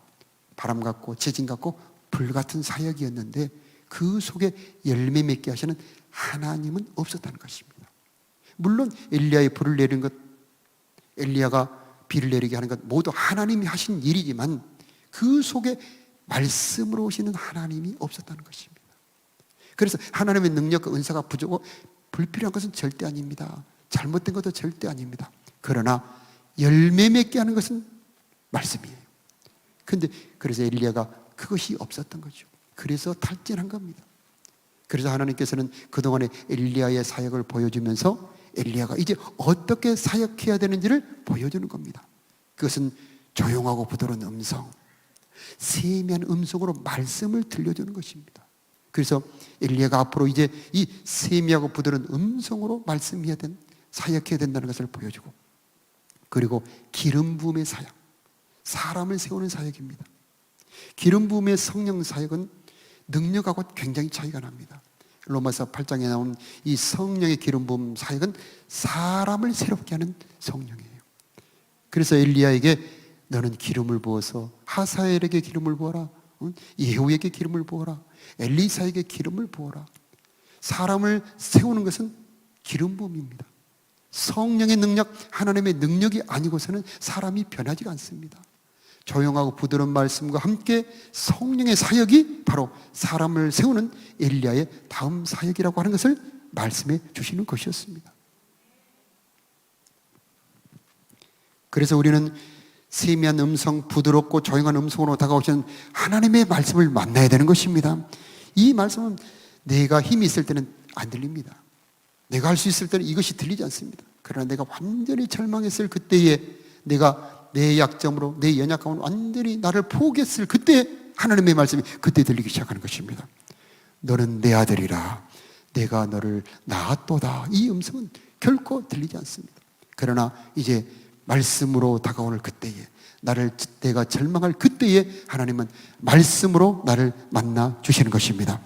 바람 같고 지진 같고 불 같은 사역이었는데 그 속에 열매 맺게 하시는 하나님은 없었다는 것입니다. 물론 엘리야의 불을 내린 것, 엘리야가 비를 내리게 하는 것 모두 하나님이 하신 일이지만 그 속에 말씀으로 오시는 하나님이 없었다는 것입니다. 그래서 하나님의 능력과 은사가 부족하고 불필요한 것은 절대 아닙니다. 잘못된 것도 절대 아닙니다. 그러나 열매 맺게 하는 것은 말씀이에요. 그래서 엘리야가 그것이 없었던 거죠. 그래서 탈진한 겁니다. 그래서 하나님께서는 그동안의 엘리야의 사역을 보여주면서 엘리야가 이제 어떻게 사역해야 되는지를 보여주는 겁니다. 그것은 조용하고 부드러운 음성, 세미한 음성으로 말씀을 들려주는 것입니다. 그래서 엘리야가 앞으로 이제 이 세미하고 부드러운 음성으로 말씀해야 된, 사역해야 된다는 것을 보여주고, 그리고 기름 부음의 사역, 사람을 세우는 사역입니다. 기름 부음의 성령 사역은 능력하고 굉장히 차이가 납니다. 로마서 8장에 나온 이 성령의 기름 부음 사역은 사람을 새롭게 하는 성령이에요. 그래서 엘리야에게 너는 기름을 부어서 하사엘에게 기름을 부어라, 예후에게 기름을 부어라, 엘리사에게 기름을 부어라. 사람을 세우는 것은 기름 부음입니다. 성령의 능력, 하나님의 능력이 아니고서는 사람이 변하지 않습니다. 조용하고 부드러운 말씀과 함께 성령의 사역이 바로 사람을 세우는 엘리야의 다음 사역이라고 하는 것을 말씀해 주시는 것이었습니다. 그래서 우리는 세미한 음성, 부드럽고 조용한 음성으로 다가오시는 하나님의 말씀을 만나야 되는 것입니다. 이 말씀은 내가 힘이 있을 때는 안 들립니다. 내가 할 수 있을 때는 이것이 들리지 않습니다. 그러나 내가 완전히 절망했을 그때에, 내가 내 약점으로, 내 연약함으로 완전히 나를 포기했을 그때 하나님의 말씀이 그때 들리기 시작하는 것입니다. 너는 내 아들이라, 내가 너를 낳았도다. 이 음성은 결코 들리지 않습니다. 그러나 이제 말씀으로 다가오는 그때에, 내가 절망할 그때에 하나님은 말씀으로 나를 만나 주시는 것입니다.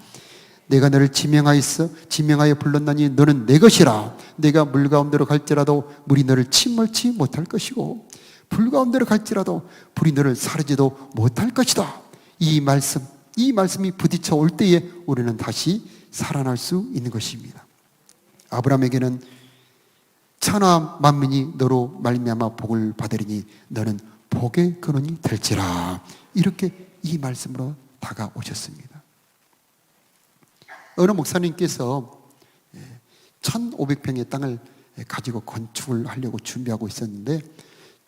내가 너를 지명하여 불렀나니 너는 내 것이라. 내가 물 가운데로 갈지라도 물이 너를 침몰치 못할 것이고 불 가운데로 갈지라도 불이 너를 사르지도 못할 것이다. 이 말씀이 부딪혀 올 때에 우리는 다시 살아날 수 있는 것입니다. 아브라함에게는 천하 만민이 너로 말미암아 복을 받으리니 너는 복의 근원이 될지라. 이렇게 이 말씀으로 다가오셨습니다. 어느 목사님께서 1,500평의 땅을 가지고 건축을 하려고 준비하고 있었는데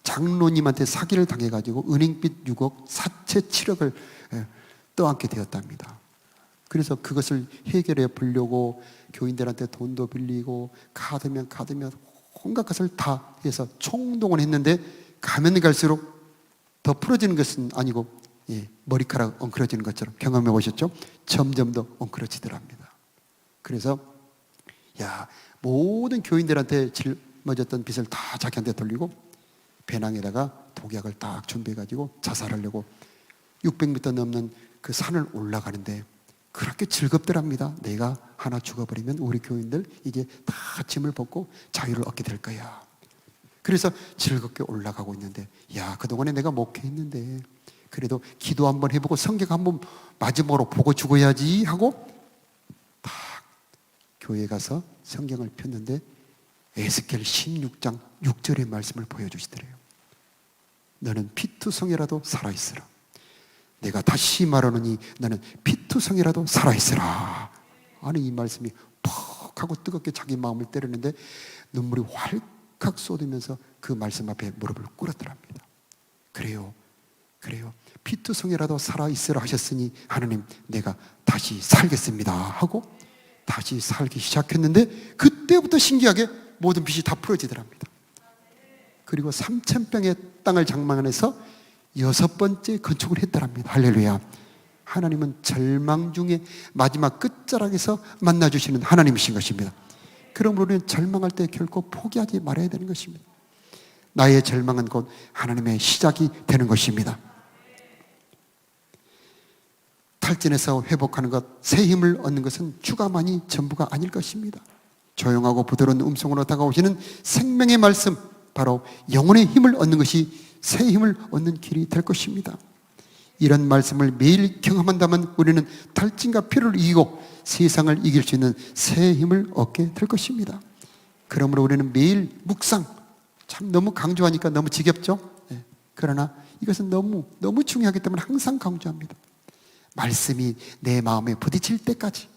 장로님한테 사기를 당해가지고 은행빚 6억, 사채 7억을 떠안게 되었답니다. 그래서 그것을 해결해 보려고 교인들한테 돈도 빌리고 카드면 온갖 것을 다 해서 총동원 했는데 가면 갈수록 더 풀어지는 것은 아니고 머리카락 엉클어지는 것처럼 경험해 보셨죠? 점점 더 엉클어지더랍니다. 그래서 모든 교인들한테 짊어졌던 빚을 다 자기한테 돌리고 배낭에다가 독약을 딱 준비해가지고 자살하려고 600m 넘는 그 산을 올라가는데 그렇게 즐겁더랍니다. 내가 하나 죽어버리면 우리 교인들 이제 다 짐을 벗고 자유를 얻게 될 거야. 그래서 즐겁게 올라가고 있는데 그동안에 내가 목회했는데 그래도 기도 한번 해보고 성경 한번 마지막으로 보고 죽어야지 하고 딱 교회에 가서 성경을 폈는데 에스겔 16장 6절의 말씀을 보여주시더래요. 너는 피투성이라도 살아있으라. 내가 다시 말하노니 너는 피투성이라도 살아있으라. 아니 이 말씀이 퍽 하고 뜨겁게 자기 마음을 때리는데 눈물이 활칵 쏟으면서 그 말씀 앞에 무릎을 꿇었더랍니다. 그래요. 피투성이라도 살아있으라 하셨으니 하나님 내가 다시 살겠습니다 하고 다시 살기 시작했는데 그때부터 신기하게 모든 빚이 다 풀어지더랍니다. 그리고 3,000평의 땅을 장만해서 6번째 건축을 했더랍니다. 할렐루야. 하나님은 절망 중에 마지막 끝자락에서 만나주시는 하나님이신 것입니다. 그러므로 우리는 절망할 때 결코 포기하지 말아야 되는 것입니다. 나의 절망은 곧 하나님의 시작이 되는 것입니다. 탈진에서 회복하는 것, 새 힘을 얻는 것은 주가만이 전부가 아닐 것입니다. 조용하고 부드러운 음성으로 다가오시는 생명의 말씀, 바로 영혼의 힘을 얻는 것이 새 힘을 얻는 길이 될 것입니다. 이런 말씀을 매일 경험한다면 우리는 탈진과 피로를 이기고 세상을 이길 수 있는 새 힘을 얻게 될 것입니다. 그러므로 우리는 매일 묵상, 참 너무 강조하니까 너무 지겹죠? 그러나 이것은 너무 중요하기 때문에 항상 강조합니다. 말씀이 내 마음에 부딪힐 때까지,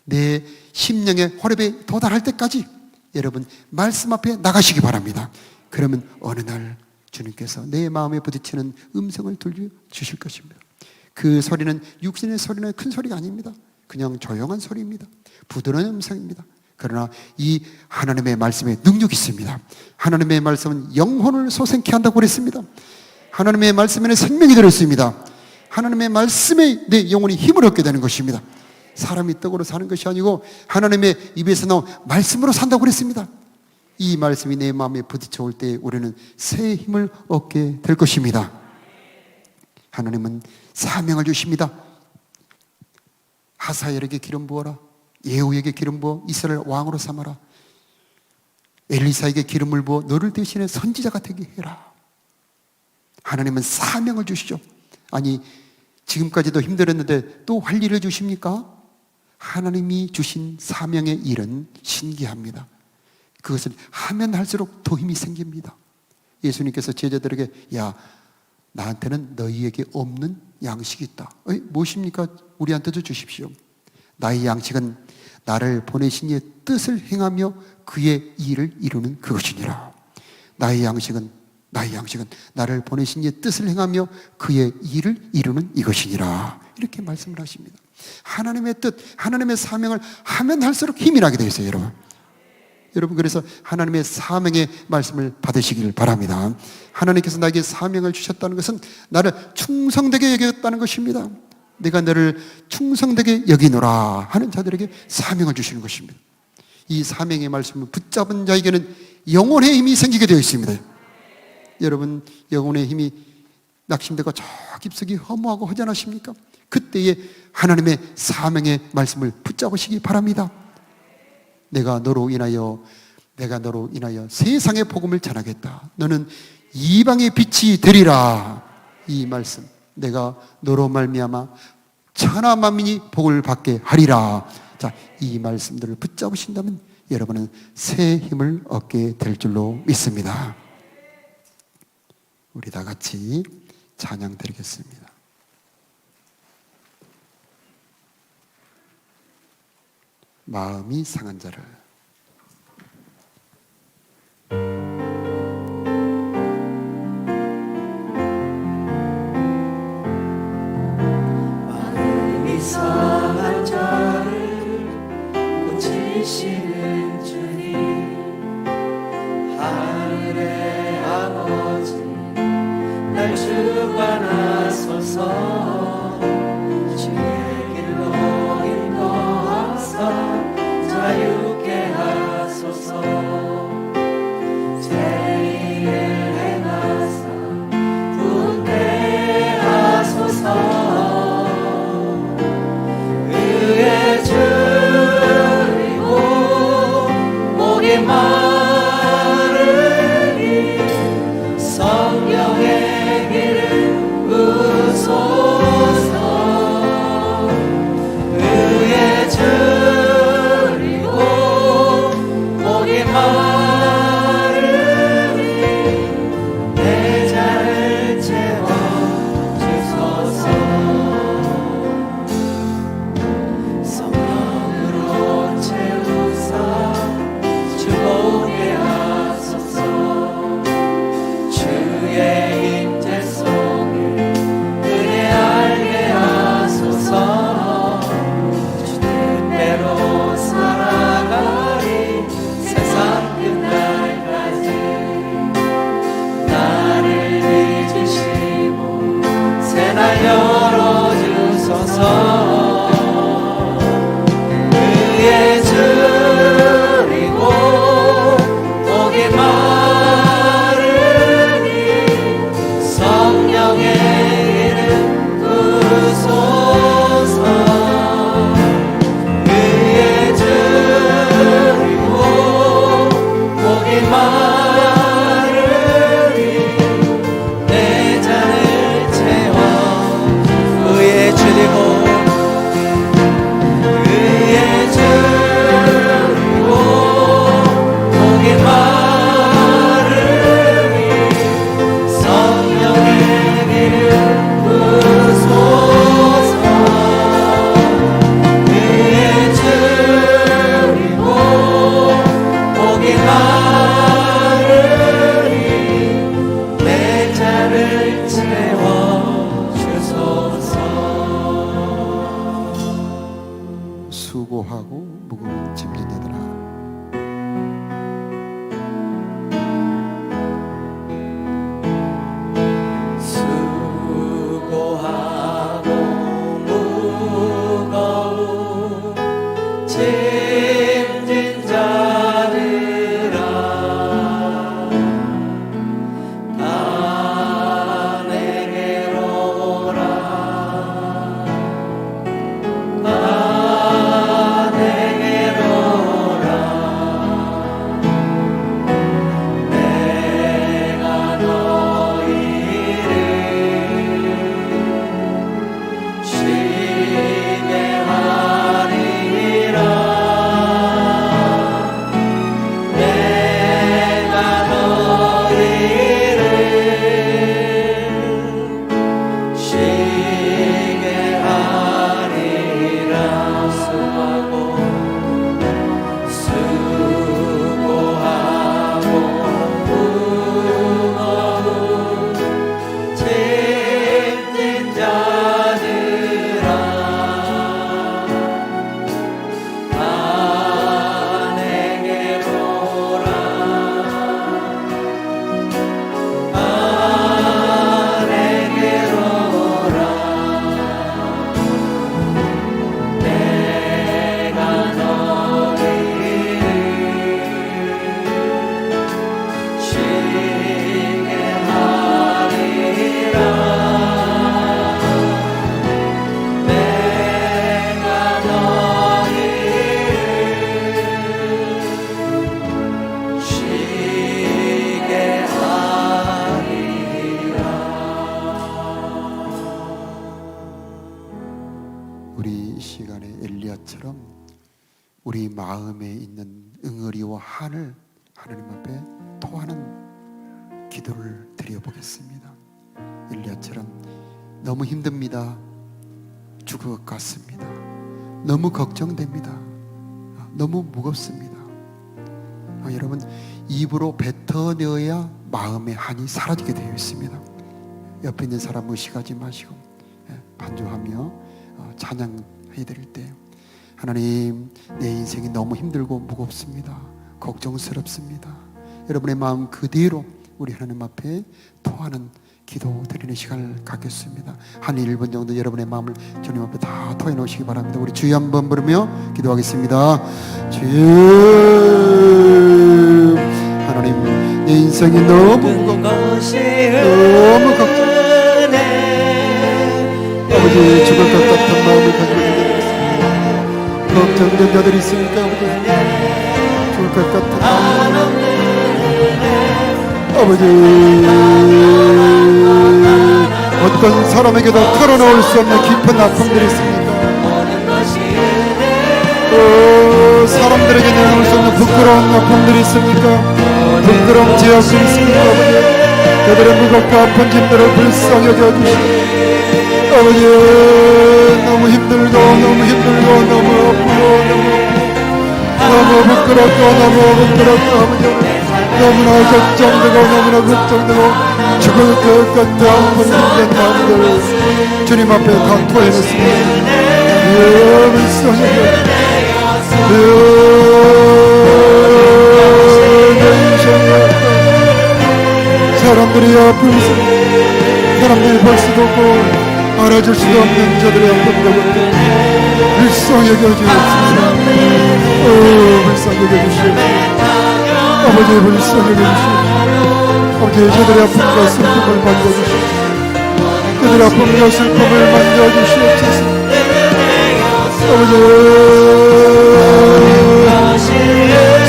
내 심령의 호렙에 도달할 때까지 여러분 말씀 앞에 나가시기 바랍니다. 그러면 어느 날 주님께서 내 마음에 부딪히는 음성을 들려주실 것입니다. 그 소리는 육신의 소리나 큰 소리가 아닙니다. 그냥 조용한 소리입니다. 부드러운 음성입니다. 그러나 이 하나님의 말씀에 능력이 있습니다. 하나님의 말씀은 영혼을 소생케 한다고 그랬습니다. 하나님의 말씀에는 생명이 들어있습니다. 하나님의 말씀에 내 영혼이 힘을 얻게 되는 것입니다. 사람이 떡으로 사는 것이 아니고 하나님의 입에서 나온 말씀으로 산다고 그랬습니다. 이 말씀이 내 마음에 부딪혀 올 때 우리는 새 힘을 얻게 될 것입니다. 하나님은 사명을 주십니다. 하사엘에게 기름 부어라. 예후에게 기름 부어 이스라엘 왕으로 삼아라. 엘리사에게 기름을 부어 너를 대신해 선지자가 되게 해라. 하나님은 사명을 주시죠. 아니 지금까지도 힘들었는데 또 할 일을 주십니까? 하나님이 주신 사명의 일은 신기합니다. 그것을 하면 할수록 더 힘이 생깁니다. 예수님께서 제자들에게 나한테는 너희에게 없는 양식이 있다. 무엇입니까? 우리한테도 주십시오. 나의 양식은 나를 보내신 이의 뜻을 행하며 그의 일을 이루는 그것이니라. 나의 양식은 나를 보내신 이의 뜻을 행하며 그의 일을 이루는 이것이니라. 이렇게 말씀을 하십니다. 하나님의 뜻, 하나님의 사명을 하면 할수록 힘이 나게 되어 있어요, 여러분. 여러분, 그래서 하나님의 사명의 말씀을 받으시길 바랍니다. 하나님께서 나에게 사명을 주셨다는 것은 나를 충성되게 여겼다는 것입니다. 내가 너를 충성되게 여기노라 하는 자들에게 사명을 주시는 것입니다. 이 사명의 말씀을 붙잡은 자에게는 영혼의 힘이 생기게 되어 있습니다. 여러분, 영혼의 힘이 낙심되고 저 깊숙이 허무하고 허전하십니까? 그때에 하나님의 사명의 말씀을 붙잡으시기 바랍니다. 내가 너로 인하여 세상의 복음을 전하겠다. 너는 이방의 빛이 되리라. 이 말씀, 내가 너로 말미암아 천하 만민이 복을 받게 하리라. 자, 이 말씀들을 붙잡으신다면 여러분은 새 힘을 얻게 될 줄로 믿습니다. 우리 다 같이 찬양 드리겠습니다. 마음이 상한 자를. 마음이 상한 자를 고치시는 주님, 하늘의 아버지, 날 수고하고 무거운 짐진 자들아 수고하고 무거운 짐진 자들아 다 내게로 오라 다 내게로 오라 내가 너희를 쉬게 하리라 내가 너희를 쉬게 하리라 수고하고 무거운 짐진 자들아 다 내게로 오라 다 내게로 오라 내가 너희를 쉬게 하리라 내가 너희를 쉬게 하리라. 우리 이 시간에 엘리야처럼 우리 마음에 있는 응어리와 한을 하나님 앞에 토하는 기도를 드려보겠습니다. 엘리야처럼 너무 힘듭니다. 죽을 것 같습니다. 너무 걱정됩니다. 너무 무겁습니다. 여러분 입으로 뱉어내어야 마음의 한이 사라지게 되어 있습니다. 옆에 있는 사람 무시하지 마시고 반주하며 찬양해 드릴 때 하나님 내 인생이 너무 힘들고 무겁습니다. 걱정스럽습니다. 여러분의 마음 그대로 우리 하나님 앞에 토하는 기도 드리는 시간을 갖겠습니다. 한 1분 정도 여러분의 마음을 주님 앞에 다 토해 놓으시기 바랍니다. 우리 주여 한번 부르며 기도하겠습니다. 주여 하나님 내 인생이 너무 무겁고 너무 걱정 아버지 죽을 것 같은 마음을 가지고 기도드리겠습니다. 걱정된 자들이 있습니까 아버지 죽을 것 같은 마음을 아버지 어떤 사람에게도 털어놓을 수 없는 깊은 아픔들이 있습니까? 사람들에게 내놓을 수 없는 부끄러운 아픔들이 있습니까? 부끄러운 죄악들이 있습니까 아버지? 그들의 무겁고 아픈 짐들을 불쌍히 여겨주시고 아버지 너무 힘들고 너무 힘들고 너무 아프고 너무 부끄럽고 너무 아버지 너무나 걱정되고 너무나 걱정되고 죽을 것 같은 아픈 힘든 마음들 주님 앞에 다 토해냈습니다. 불쌍히 사람들이 아픈 사람들이 볼 수도 없고 알아줄 수도 없는 자들의 아픈 것들 불쌍히 여겨주시옵소서. 불쌍히 여겨주시옵소서. 아버지 불쌍히 여겨주시옵소서. 아버지 저들의 아픔과 슬픔을 만져주시옵소서. 그들의 아픔과 슬픔을 만져주시옵소서. 아버지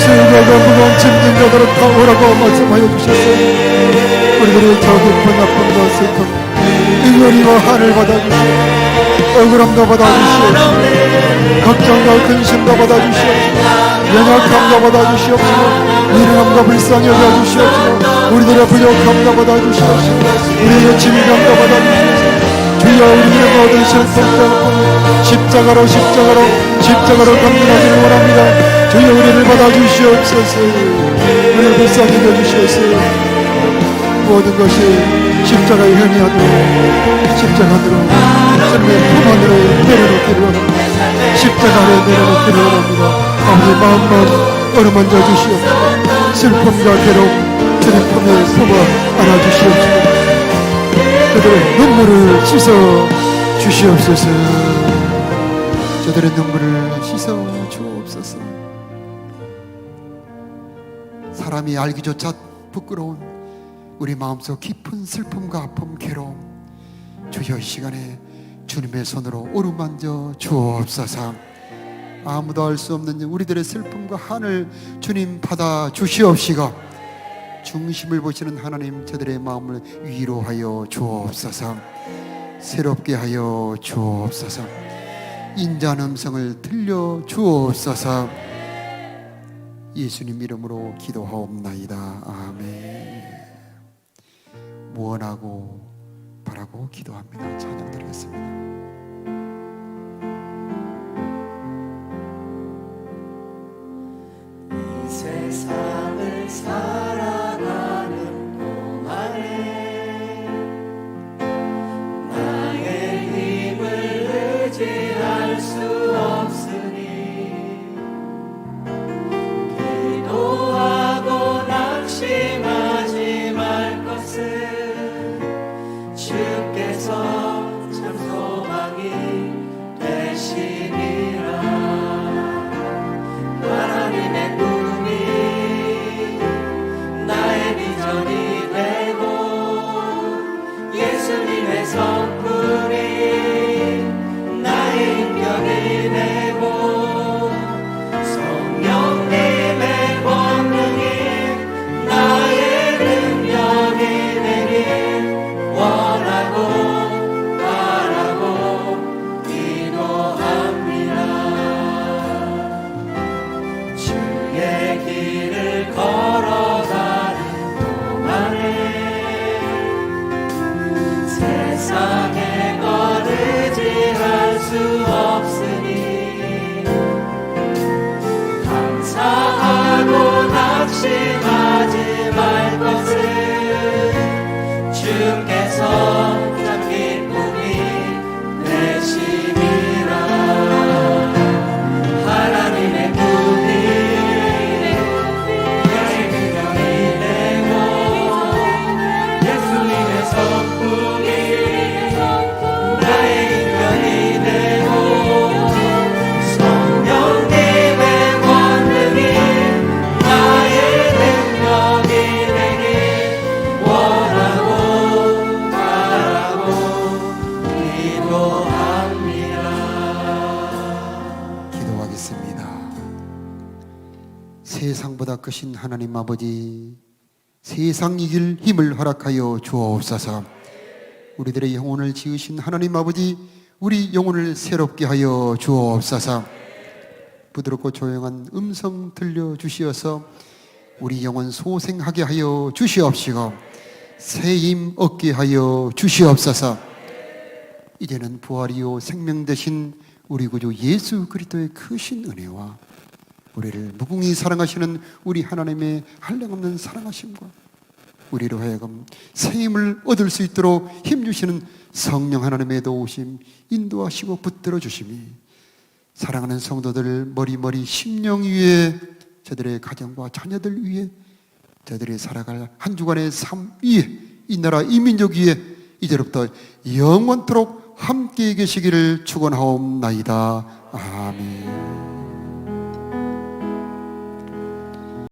슬퍼가 무거운 짐진 자들을 다 오라고 말씀하여 주셨어요. 우리들의 저 깊은 아픔과 슬픔 응어리와 한을 받아주시옵소서. 억울함도 받아주시옵소서. 걱정과 근심도 받아주시옵소서. 연약함도 받아주시옵소서. 미련함과 불쌍히 여겨주시옵소서. 우리들의 부족함도 받아주시옵소서. 우리의 질병도 받아주시옵소서. 주여 우리의 모든 슬픔과 십자가로 감당하기를 원합니다. 주여 우리를 받아주시옵소서. 우리를 불쌍히 여겨주시옵소서. 모든 것이 십자가의 현이하도록 십자가대로 주님의 품 안으로 내려놓기를 원합니다. 십자가를 내려놓기를 원합니다. 아버지 마음만 어루만져 주시옵소서. 슬픔과 괴로움 주님 품에 품어 안아주시옵소서. 그들의 눈물을 씻어 주시옵소서. 저들의 눈물을 씻어 주옵소서. 사람이 알기조차 부끄러운 우리 마음속 깊은 슬픔과 아픔, 괴로움, 주여 이 시간에 주님의 손으로 어루만져 주옵소서. 아무도 알 수 없는 우리들의 슬픔과 한을 주님 받아 주시옵시고, 중심을 보시는 하나님 저들의 마음을 위로하여 주옵소서. 새롭게 하여 주옵소서. 인자한 음성을 들려 주옵소서. 예수님 이름으로 기도하옵나이다. 아멘. 무언하고 바라고 기도합니다. 찬양 드리겠습니다. 이 세상을 살아가는 동안에 나의 힘을 의지할 수 없으니 기도하고 낙심하지 말 것을 주께서 참 소망이 되시니라. 하나님의 꿈이 나의 비전이 되고 예수님의 성품이 나의 인격이 되고 성령님의 권능이 나의 능력이 되길 원하고 바라고 기도합니다. 주의 길을 걸어가는 동안에 세상에 것 의지할 수 없으니 감사하고 낙심하지 말 것을 주께서 참 기쁨이 되시리라. 하나님의 꿈이 나의 비전이 되고 예수님의 성품이 나의 인격이 되고 성령님의 권능이 나의 능력이 되길 원하고 바라고 기도합니다. 기도하겠습니다. 세상보다 크신 하나님 아버지, 세상 이길 힘을 허락하여 주옵소서. 우리들의 영혼을 지으신 하나님 아버지, 우리 영혼을 새롭게 하여 주옵소서. 부드럽고 조용한 음성 들려주시어서 우리 영혼 소생하게 하여 주시옵시고 새 힘 얻게 하여 주시옵소서. 이제는 부활이요 생명 되신 우리 구주 예수 그리스도의 크신 은혜와 우리를 무궁히 사랑하시는 우리 하나님의 한량없는 사랑하심과 우리로 하여금 새 힘을 얻을 수 있도록 힘주시는 성령 하나님의 도우심, 인도하시고 붙들어 주심이 사랑하는 성도들 머리머리 심령 위에, 저들의 가정과 자녀들 위에, 저들이 살아갈 한 주간의 삶 위에, 이 나라 이 민족 위에 이제부터 영원토록 함께 계시기를 축원하옵나이다. 아멘.